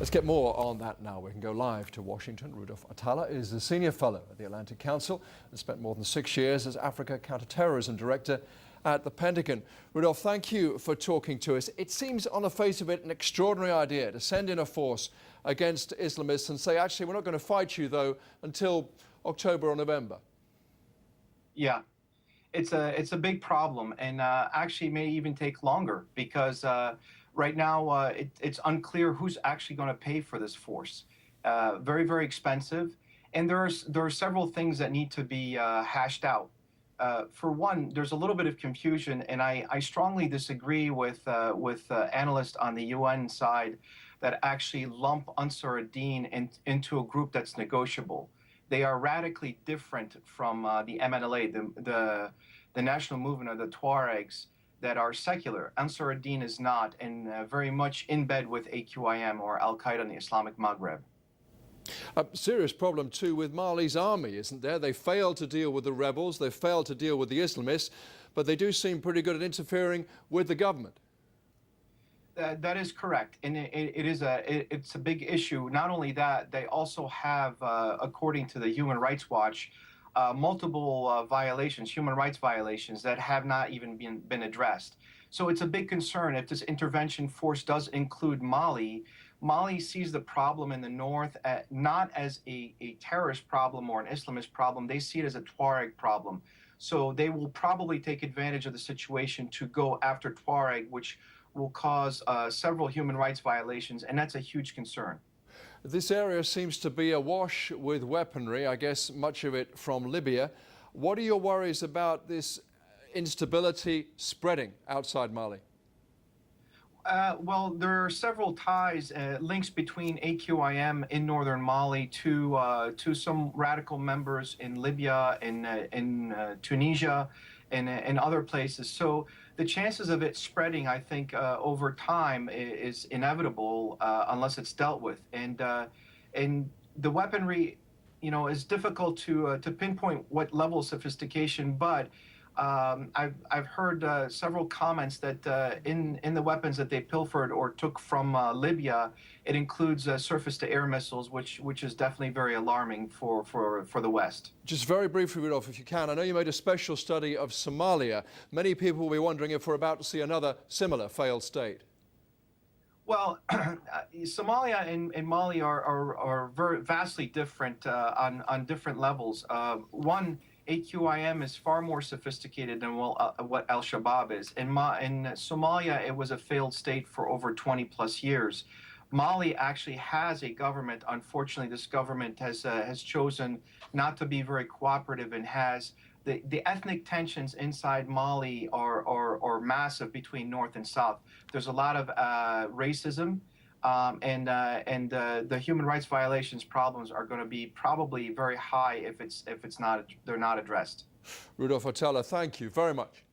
Let's get more on that now. We can go live to Washington. Rudolph Atallah is a senior fellow at the Atlantic Council and spent more than 6 years as Africa Counterterrorism Director at the Pentagon. Rudolph, thank you for talking to us. It seems on the face of it an extraordinary idea to send in a force against Islamists and say, actually, we're not going to fight you, though, until October or November. Yeah, it's a big problem, and actually may even take longer because right now it's unclear who's actually going to pay for this force. Very, very expensive, and there are several things that need to be hashed out. For one, there's a little bit of confusion, and I strongly disagree with analysts on the UN side that actually lump Ansar ad-Din into a group that's negotiable. They are radically different from the MNLA, the national movement of the Tuaregs that are secular. Ansar ad-Din is not, and very much in bed with AQIM or Al-Qaeda in the Islamic Maghreb. A serious problem too with Mali's army, isn't there? They failed to deal with the rebels, they failed to deal with the Islamists, but they do seem pretty good at interfering with the government. That is correct, and it's a big issue. Not only that, they also have, according to the Human Rights Watch, multiple violations, human rights violations that have not even been addressed. So it's a big concern if this intervention force does include Mali. Mali sees the problem in the north not as a terrorist problem or an Islamist problem. They see it as a Tuareg problem. So they will probably take advantage of the situation to go after Tuareg, which will cause several human rights violations, and that's a huge concern. This area seems to be awash with weaponry, I guess much of it from Libya. What are your worries about this instability spreading outside Mali? Well, there are several ties, links between AQIM in northern Mali to some radical members in Libya, in Tunisia, and other places. So the chances of it spreading, I think, over time is inevitable unless it's dealt with. And the weaponry, is difficult to pinpoint what level of sophistication, but I've heard several comments that in the weapons that they pilfered or took from Libya, it includes surface-to-air missiles, which is definitely very alarming for the West. Just very briefly, Rudolph, if you can, I know you made a special study of Somalia. Many people will be wondering if we're about to see another similar failed state. Well, Somalia and Mali are very vastly different on different levels. One, AQIM is far more sophisticated than what Al-Shabaab is. In Somalia, it was a failed state for over 20 plus years. Mali actually has a government. Unfortunately, this government has chosen not to be very cooperative and has the ethnic tensions inside Mali are massive between North and South. There's a lot of racism. And the human rights violations problems are going to be probably very high if they're not addressed. Rudolph Atallah, thank you very much.